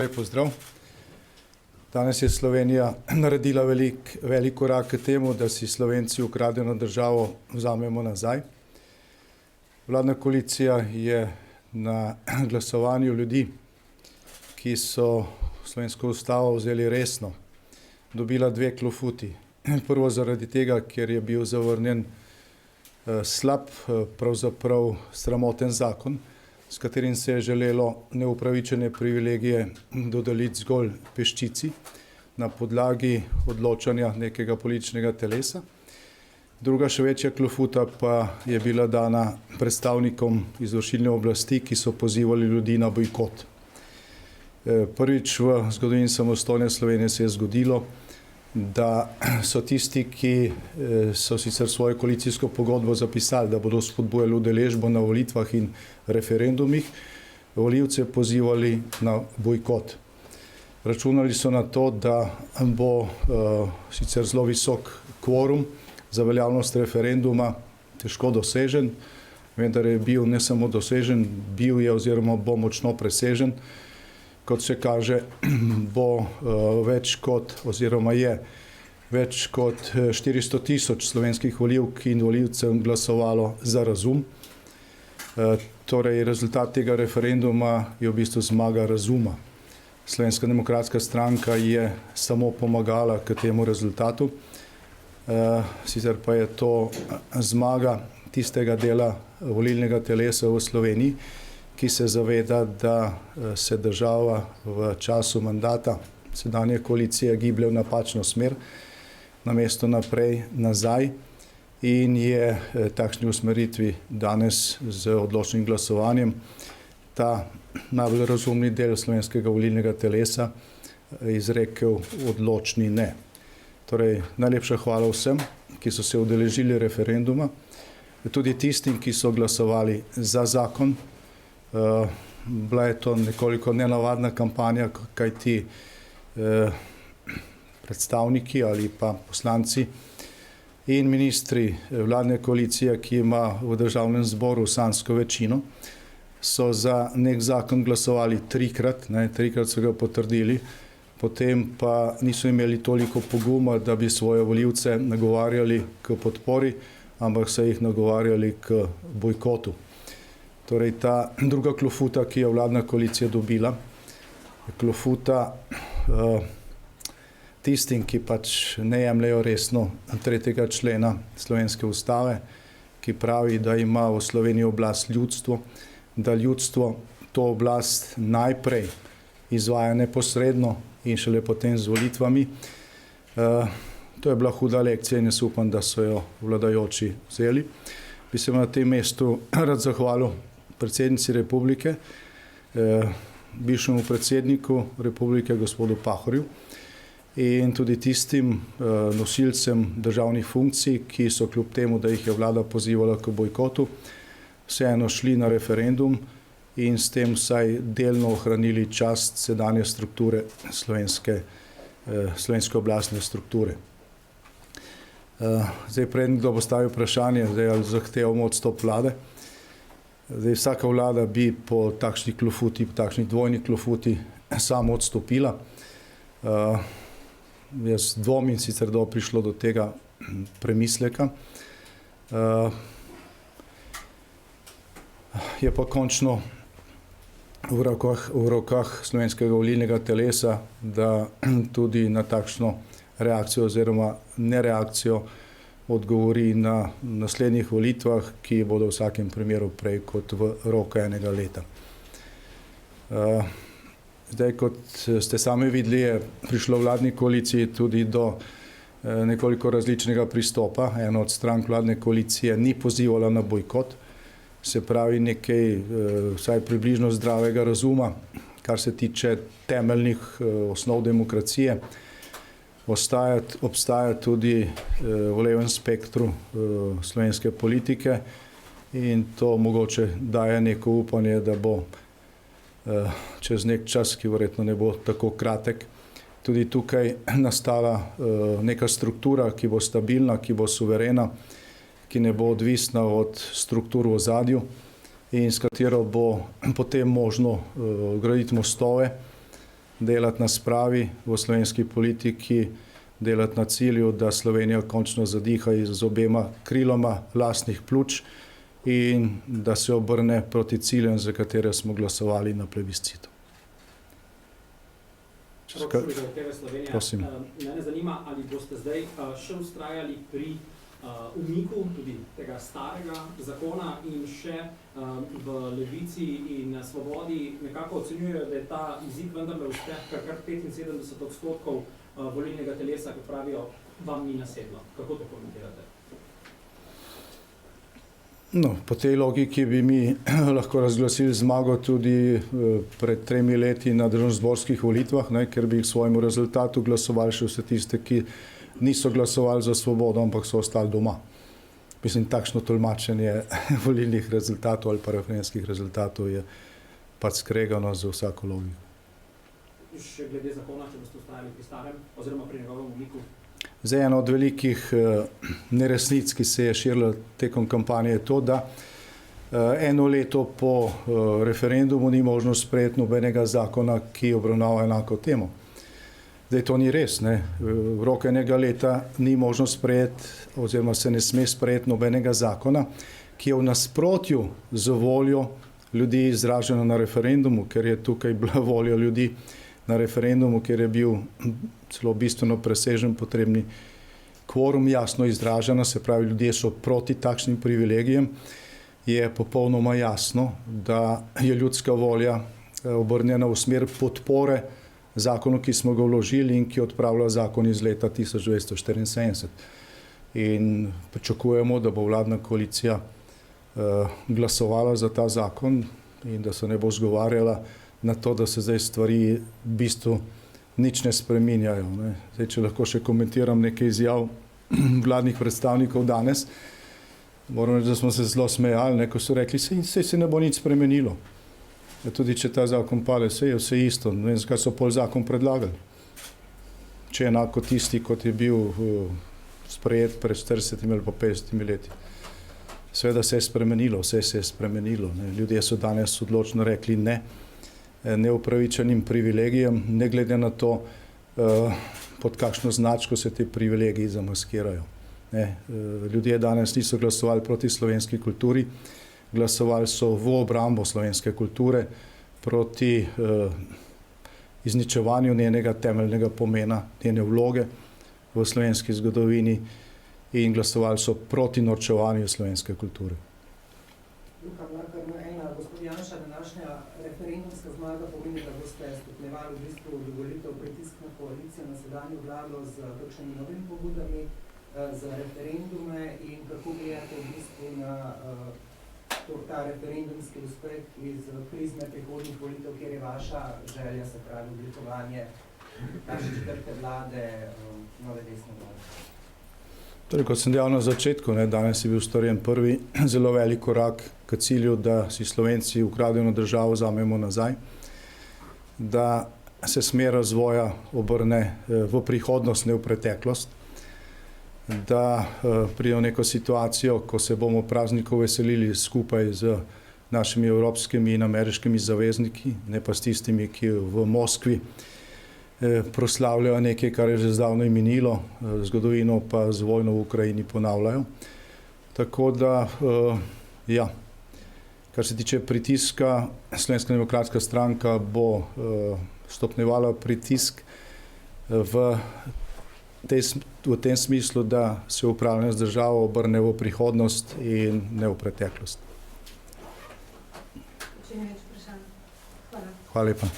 Lep pozdrav. Danes je Slovenija naredila velik korak k temu, da si Slovenci ukradeno državo vzamemo nazaj. Vladna koalicija je na glasovanju ljudi, ki so slovensko ustavo vzeli resno, dobila dve klofuti. Prvo zaradi tega, ker je bil zavrnjen slab, pravzaprav sramoten zakon, s katerim se je želelo neupravičene privilegije dodeliti zgolj peščici na podlagi odločanja nekega političnega telesa. Druga, še večja klofuta pa je bila dana predstavnikom izvršilne oblasti, ki so pozivali ljudi na bojkot. Prvič v zgodovini samostojne Slovenije se je zgodilo, da so tisti, ki so sicer svojo koalicijsko pogodbo zapisali, da bodo spodbujali udeležbo na volitvah in referendumih, volivce pozivali na bojkot. Računali so na to, da bo sicer zelo visok kvorum za veljavnost referenduma težko dosežen, vendar je bil ne samo dosežen, bil je oziroma bo močno presežen. Kot se kaže, bo več kot več kot 400 tisoč slovenskih volivk in volivcev glasovalo za razum. Torej, rezultat tega referenduma je v bistvu zmaga razuma. Slovenska demokratska stranka je samo pomagala k temu rezultatu, sicer pa je to zmaga tistega dela volilnega telesa v Sloveniji, ki se zaveda, da se država v času mandata sedanje koalicije giblje v napačno smer, namesto naprej nazaj, in je takšni usmeritvi danes z odločnim glasovanjem ta najbolj razumni del slovenskega volilnega telesa izrekel odločni ne. Torej, najlepša hvala vsem, ki so se udeležili referenduma, tudi tistim, ki so glasovali za zakon. Bila je to nekoliko nenavadna kampanja, kajti predstavniki ali pa poslanci in ministri vladne koalicije, ki ima v državnem zboru sanjsko večino, so za nek zakon glasovali trikrat so ga potrdili, potem pa niso imeli toliko poguma, da bi svoje volivce nagovarjali k podpori, ampak so jih nagovarjali k bojkotu. Torej, ta druga klofuta, ki je vladna koalicija dobila, klofuta tistim, ki pač ne jemljejo resno 3. člena slovenske ustave, ki pravi, da ima v Sloveniji oblast ljudstvo, da ljudstvo to oblast najprej izvaja neposredno in šele potem z volitvami. To je bila huda lekcija in jaz upam, da so jo vladajoči vzeli. Bi se na tem mestu rad zahvalil predsednici republike, bivšemu predsedniku republike, gospodu Pahorju, in tudi tistim nosilcem državnih funkcij, ki so kljub temu, da jih je vlada pozivala k bojkotu, vseeno šli na referendum in s tem vsaj delno ohranili čast sedanje strukture slovenske oblastne strukture. Zdaj, preden kdo postavi vprašanje, ali zahtevamo odstop vlade. Zdaj, vsaka vlada bi po takšni klofuti, po takšni dvojni klofuti samo odstopila. Jaz dvomim sicer, da bo prišlo do tega premisleka. Je pa končno v rokah slovenskega volilnega telesa, da tudi na takšno reakcijo oziroma nereakcijo odgovori na naslednjih volitvah, ki bodo v vsakem primeru prej kot v roku enega leta. Zdaj, kot ste sami videli, je prišlo vladni koaliciji tudi do nekoliko različnega pristopa. Ena od strank vladne koalicije ni pozivala na bojkot, se pravi nekaj vsaj približno zdravega razuma, kar se tiče temeljnih osnov demokracije. Obstaja tudi v levem spektru slovenske politike in to mogoče daje neko upanje, da bo čez nek čas, ki verjetno ne bo tako kratek, tudi tukaj nastala neka struktura, ki bo stabilna, ki bo suverena, ki ne bo odvisna od struktur v ozadju in s katero bo potem možno graditi mostove delati na spravi v slovenski politiki, delati na cilju, da Slovenija končno zadiha z obema kriloma lastnih pljuč in da se obrne proti ciljem, za katere smo glasovali na plebiscitu. Prosim. Mene zanima, ali boste zdaj še vztrajali pri umiku tudi tega starega zakona in še v Levici in Svobodi nekako ocenjujejo, da je ta izid vendarle uspeh, kar 75% volilnega telesa, kot pravijo, vam ni nasedlo. Kako to komentirate? No, po tej logiki bi mi lahko razglasili zmago tudi pred 3 leti na državnozborskih volitvah, ker bi jih svojemu rezultatu glasovali še vse tiste, ki niso glasovali za Svobodo, ampak so ostali doma. Mislim, takšno tolmačenje volilnih rezultatov ali pa referendumskih rezultatov je pač skregano za vsako logiko. Še glede zakona, če boste vztrajali pri starem oziroma pri njegovem umiku? Zdaj, ena od velikih neresnic, ki se je širila tekom kampanje, je to, da eno leto po referendumu ni možno sprejeti nobenega zakona, ki obravnava enako temo. Zdaj, to ni res. V roku enega leta ni možno sprejeti oziroma se ne sme sprejeti nobenega zakona, ki je v nasprotju z voljo ljudi izražena na referendumu, ker je tukaj bila volja ljudi na referendumu, ker je bil celo bistveno presežen potrebni kvorum, jasno izražena, se pravi, ljudje so proti takšnim privilegijem, je popolnoma jasno, da je ljudska volja obrnjena v smer podpore zakonu, ki smo ga vložili in ki odpravlja zakon iz leta 1974. In pričakujemo, da bo vladna koalicija glasovala za ta zakon in da se ne bo zgovarjala na to, da se zdaj stvari v bistvu nič ne spreminjajo. Zdaj, če lahko še komentiram nekaj izjav vladnih predstavnikov danes, moram reči, da smo se zelo smejali, ko so rekli, saj se ne bo nič spremenilo. Tudi če ta zakon pade, saj je vse isto. Ne vem, zakaj so pol zakon predlagali. Če je enako tisti, kot je bil sprejet pred 40 ali pa 50 leti. Seveda se je spremenilo, vse se je spremenilo. Ljudje so danes odločno rekli ne neupravičenim privilegijem, ne glede na to, pod kakšno značko se te privilegiji zamaskirajo. Ljudje danes niso glasovali proti slovenski kulturi, glasovali so v obrambo slovenske kulture proti izničevanju njenega temeljnega pomena, njene vloge v slovenski zgodovini in glasovali so proti norčevanju slovenske kulture. Luka Mlakar, gospod Janša, današnja referendumska zmaga pomeni, da boste stopnjevali v bistvu dovolitev pritisk na koalicijo, na sedanjo vlado z kakšnimi novimi pobudami za referendume in kako gledate v bistvu na ta referendumski uspeh iz prizme prihodnjih volitev, kjer je vaša želja, se pravi oblikovanje naše četrte vlade, nove desne vlade? Torej, kot sem dejal na začetku, danes je bil storjen prvi zelo velik korak k cilju, da si Slovenci ukradeno državo vzamemo nazaj, da se smer razvoja obrne v prihodnost, ne v preteklost, da pridemo neko situacijo, ko se bomo praznikov veselili skupaj z našimi evropskimi in ameriškimi zavezniki, ne pa s tistimi, ki v Moskvi proslavljajo nekaj, kar je že zdavnaj minilo, zgodovino pa z vojno v Ukrajini ponavljajo. Tako da, ja, kar se tiče pritiska, Slovenska demokratska stranka bo stopnjevala pritisk v tem smislu, da se upravljanje z državo obrne v prihodnost in ne v preteklost. Če ni več vprašanj. Hvala. Hvala lepa.